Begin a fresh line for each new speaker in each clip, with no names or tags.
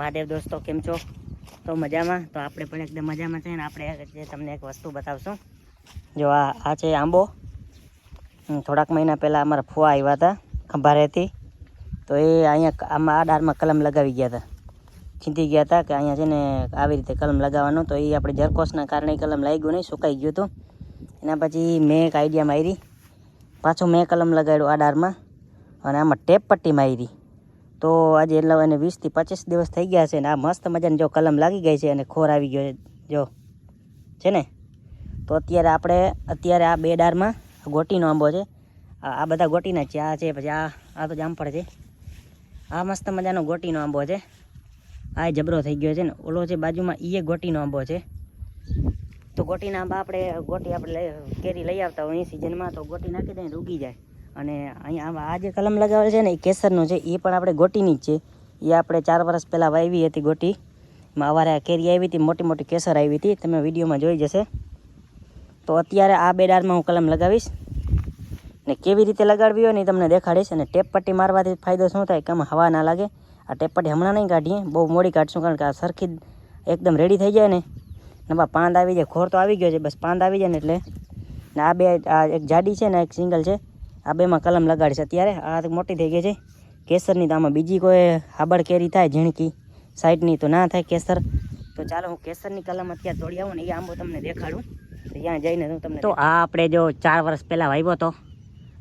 મહાદેવ દોસ્તો કેમ છો? તો મજામાં? તો આપણે પણ એકદમ મજામાં છે ને આપણે તમને એક વસ્તુ બતાવશું. જો આ છે આંબો. થોડાક મહિના પહેલાં અમારા ફુવા આવ્યા હતા ખંભારેથી, તો એ અહીંયા આમાં આ ડાળમાં કલમ લગાવી ગયા હતા. ચીંતી ગયા હતા કે અહીંયા છે ને આવી રીતે કલમ લગાવવાનો, તો એ આપણે જરકોશના કારણે કલમ લાગ્યું નહીં, સુકાઈ ગયું હતું. એના પછી મેં એક આઈડિયા મારી, પાછું મેં કલમ લગાડ્યું આ ડાળમાં અને આમાં ટેપ પટ્ટી મારી. તો આજે એટલે એને 20 થી 25 દિવસ થઈ ગયા છે ને આ મસ્ત મજાની જો કલમ લાગી ગઈ છે અને ખોર આવી ગયો જો છે ને. તો અત્યારે આ બે ડાળમાં ગોટીનો આંબો છે. આ બધા ગોટીના છે. આ છે, પછી આ તો જામફળ છે. આ મસ્ત મજાનો ગોટીનો આંબો છે. આ જબરો થઈ ગયો છે ને. ઓલો છે બાજુમાં, એ ગોટીનો આંબો છે. તો ગોટીના આંબા આપણે કેરી લઈ આવતા હોય એ સિઝનમાં, તો ગોટી નાખી દઈએ ઉગી જાય. અને અહીંયા આ જે કલમ લગાવેલ છે ને એ કેસરનું છે. એ પણ આપણે ગોટીની જ છે. એ આપણે 4 વર્ષ પહેલાં વાવી હતી ગોટી. એમાં અવારે કેરી આવી હતી, મોટી મોટી કેસર આવી હતી, તમે વિડીયોમાં જોઈ જશે. તો અત્યારે આ બે ડાળમાં હું કલમ લગાવીશ ને કેવી રીતે લગાડવી હોય ને તમને દેખાડીશ. અને ટેપ પટ્ટી મારવાથી ફાયદો શું થાય કે આમાં હવા ના લાગે. આ ટેપ પટ્ટી હમણાં નહીં કાઢીએ, બહુ મોડી કાઢશું, કારણ કે આ સરખી એકદમ રેડી થઈ જાય ને નવા પાંદ આવી જાય. ખોર તો આવી ગયો છે, બસ પાંદ આવી જાય ને એટલે. ને આ એક જાડી છે ને એક સિંગલ છે, આ બેમાં કલમ લગાડીશ અત્યારે. આ મોટી થઈ ગઈ છે કેસરની, તો આમાં બીજી કોઈ હાબડ કેરી થાય ઝીણકી સાઈડની તો ના થાય કેસર. તો ચાલો હું કેસરની કલમ અત્યારે તોડી આવું ને એ આંબો તમને દેખાડું. ત્યાં જઈને હું તમને તો આ આપણે જો 4 વર્ષ પહેલાં વાવ્યો હતો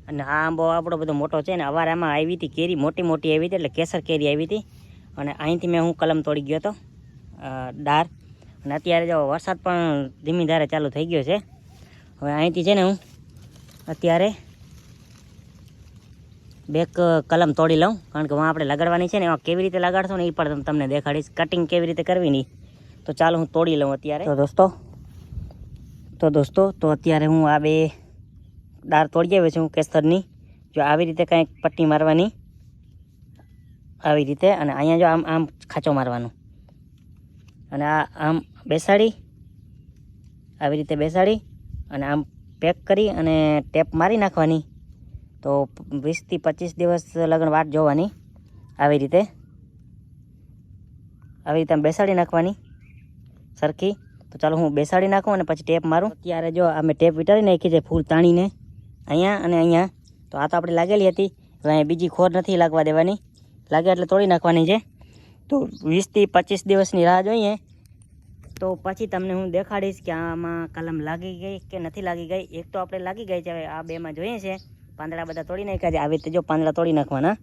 અને આ આંબો આપણો બધો મોટો છે ને. અવારે આમાં આવી હતી કેરી, મોટી મોટી આવી હતી, એટલે કેસર કેરી આવી હતી. અને અહીંથી મેં હું કલમ તોડી ગયો હતો ડાળ. અને અત્યારે જો વરસાદ પણ ધીમી ધારે ચાલુ થઈ ગયો છે. હવે અહીંથી છે ને હું અત્યારે બે કલમ તોડી લઉં, કારણ કે આપણે લગાડવાની છે ને. એમાં કેવી રીતે લગાડશો ને એ પણ તમને દેખાડીશ, કટિંગ કેવી રીતે કરવી નહીં. તો ચાલો હું તોડી લઉં અત્યારે. તો દોસ્તો અત્યારે હું આ બે ડાળ તોડી આવ્યો છું કેસરની. જો આવી રીતે કાંઈક પટ્ટી મારવાની, આવી રીતે. અને અહીંયા જો આમ ખાંચો મારવાનો અને આમ બેસાડી, આવી રીતે બેસાડી અને આમ પેક કરી અને ટેપ મારી નાખવાની. તો 20 થી 25 દિવસ લગન વાટ જોવાની. આવી રીતે આમ બેસાડી નાખવાની સરખી. તો ચાલો હું બેસાડી નાખું અને પછી ટેપ મારું. અત્યારે જો અમે ટેપ વિટાળી નાખી છે ફૂલ તાણીને અહીંયા અને અહીંયા. તો આ તો આપણે લાગેલી હતી, હવે અહીંયા બીજી ખોર નથી લાગવા દેવાની. લાગે એટલે તોડી નાખવાની છે. તો 20 થી 25 દિવસની રાહ જોઈએ, તો પછી તમને હું દેખાડીશ કે આમાં કલમ લાગી ગઈ કે નથી લાગી ગઈ. એક તો આપણે લાગી ગઈ છે, હવે આ બેમાં જોઈએ છે. પાંદડા બધા તોડી નાખ્યા છે, આવી રીતે જો પાંદડા તોડી નાખવાના.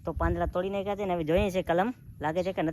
તો પાંદડા તોડી નાખ્યા છે ને હવે જોઈએ છે કલમ લાગે છે કે નથી.